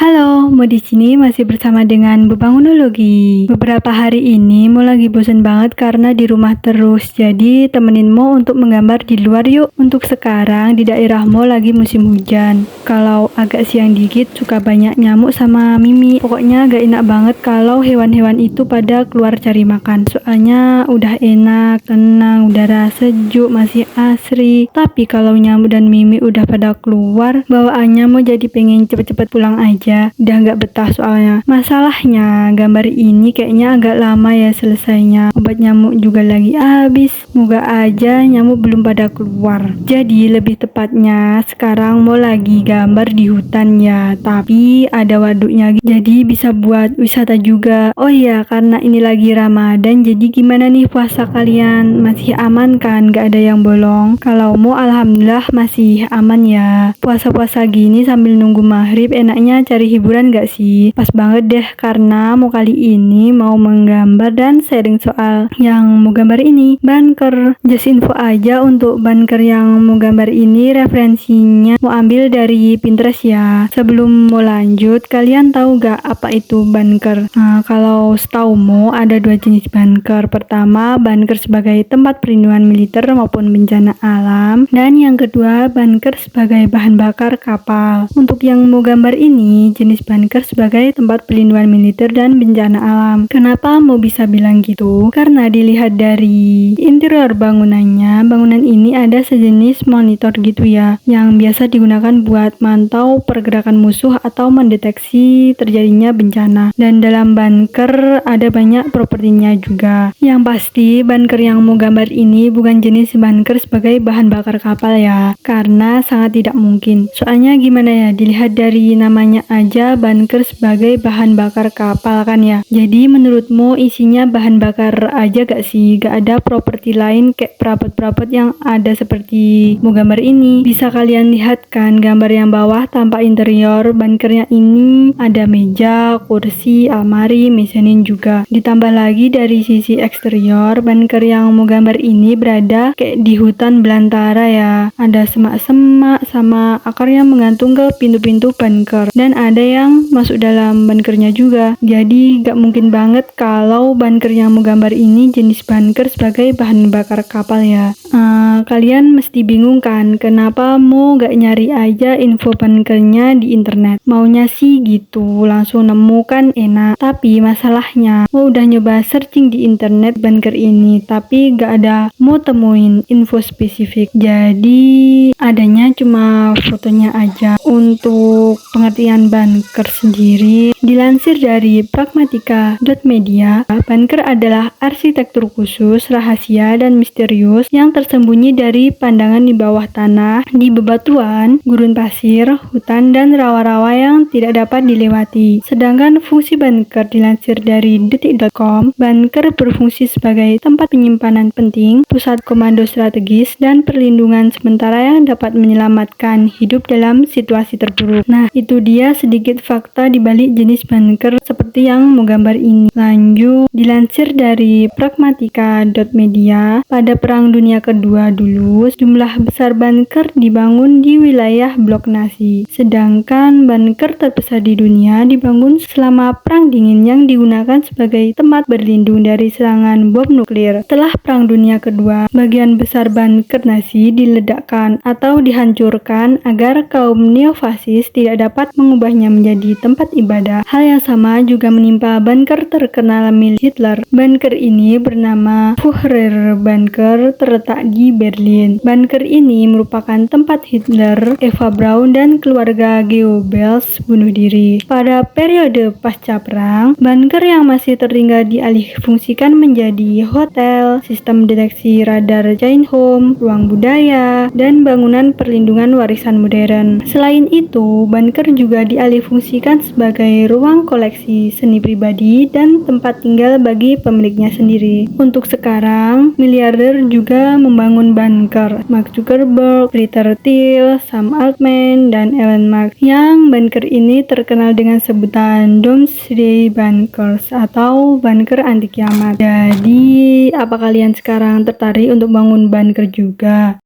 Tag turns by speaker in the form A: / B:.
A: Halo, mau di sini masih bersama dengan Bebangunologi. Beberapa hari ini mau lagi bosan banget karena di rumah terus. Jadi temenin Mo untuk menggambar di luar yuk. Untuk sekarang di daerah Mo lagi musim hujan. Kalau agak siang dikit suka banyak nyamuk sama mimi. Pokoknya gak enak banget kalau hewan-hewan itu pada keluar cari makan. Soalnya udah enak, tenang, udara sejuk, masih asri. Tapi kalau nyamuk dan mimi udah pada keluar, bawaannya mau jadi pengen cepet-cepet pulang aja. Udah nggak betah soalnya. Masalahnya gambar ini kayaknya agak lama ya selesainya. Obat nyamuk juga lagi habis. Moga aja nyamuk belum pada keluar. Jadi lebih tepatnya sekarang mau lagi gambar di hutan ya. Tapi ada waduknya, jadi bisa buat wisata juga. Oh iya, karena ini lagi Ramadan, jadi gimana nih puasa kalian? Masih aman kan? Gak ada yang bolong? Kalau mau alhamdulillah masih aman ya. Puasa-puasa gini sambil nunggu maghrib enaknya cari hiburan gak sih? Pas banget deh karena mau kali ini mau menggambar dan sharing soal yang mau gambar ini, banker. Just info aja untuk banker yang mau gambar ini referensinya mau ambil dari Pinterest ya. Sebelum mau lanjut, kalian tahu gak apa itu banker? Nah, kalau setaumu ada dua jenis banker. Pertama, banker sebagai tempat perlindungan militer maupun bencana alam, dan yang kedua, banker sebagai bahan bakar kapal. Untuk yang mau gambar ini, jenis banker sebagai tempat perlindungan militer dan bencana alam. Kenapa mau bisa bilang gitu? Karena dilihat dari interior bangunannya, bangunan ini ada sejenis monitor gitu ya, yang biasa digunakan buat mantau pergerakan musuh atau mendeteksi terjadinya bencana. Dan dalam banker ada banyak propertinya juga. Yang pasti banker yang mau gambar ini bukan jenis banker sebagai bahan bakar kapal ya, karena sangat tidak mungkin. Soalnya gimana ya, dilihat dari namanya aja banker sebagai bahan bakar kapal kan ya. Jadi menurutmu isinya bahan bakar aja gak sih? Gak ada properti lain kayak perabot-perabot yang ada seperti mau gambar ini. Bisa kalian lihat kan gambar yang bawah tanpa interior bankernya ini ada meja, kursi, almari, mezanin juga. Ditambah lagi dari sisi eksterior banker yang mau gambar ini berada kayak di hutan belantara ya. Ada semak-semak sama akar yang menggantung ke pintu-pintu banker, dan ada yang masuk dalam bankernya juga. Jadi gak mungkin banget kalau banker yang mau gambar ini jenis banker sebagai bahan bakar kapal ya. Kalian mesti bingung kan kenapa mau gak nyari aja info bankernya di internet. Maunya sih gitu langsung nemu kan enak. Tapi masalahnya mau udah nyoba searching di internet banker ini, tapi gak ada mau temuin info spesifik. Jadi adanya cuma fotonya aja. Untuk pengertian banker sendiri, dilansir dari pragmatica.media, banker adalah arsitektur khusus, rahasia, dan misterius yang tersembunyi dari pandangan di bawah tanah, di bebatuan, gurun pasir, hutan, dan rawa-rawa yang tidak dapat dilewati. Sedangkan fungsi banker dilansir dari detik.com, banker berfungsi sebagai tempat penyimpanan penting, pusat komando strategis, dan perlindungan sementara yang dapat menyelamatkan hidup dalam situasi terburuk. Nah, itu dia sedikit fakta di balik jenis banker seperti yang mau gambar ini. Lanjut, dilansir dari pragmatica.media, pada Perang Dunia Kedua dulu, jumlah besar banker dibangun di wilayah blok Nazi. Sedangkan banker terbesar di dunia dibangun selama Perang Dingin yang digunakan sebagai tempat berlindung dari serangan bom nuklir. Setelah Perang Dunia Kedua, bagian besar banker Nazi diledakkan atau dihancurkan agar kaum neofasis tidak dapat mengubahnya menjadi tempat ibadah. Hal yang sama juga menimpa banker terkenal milik Hitler. Banker ini bernama Führer Bunker, terletak di Berlin. Bunker ini merupakan tempat Hitler, Eva Braun, dan keluarga Goebbels bunuh diri. Pada periode pasca perang, bunker yang masih tertinggal dialihfungsikan menjadi hotel, sistem deteksi radar giant home, ruang budaya, dan bangunan perlindungan warisan modern. Selain itu, bunker juga dialihfungsikan sebagai ruang koleksi seni pribadi dan tempat tinggal bagi pemiliknya sendiri. Untuk sekarang, miliarder juga membangun bunker. Mark Zuckerberg, Peter Thiel, Sam Altman, dan Elon Musk. Yang bunker ini terkenal dengan sebutan Doomsday Bunkers atau bunker anti kiamat. Jadi, apa kalian sekarang tertarik untuk bangun bunker juga?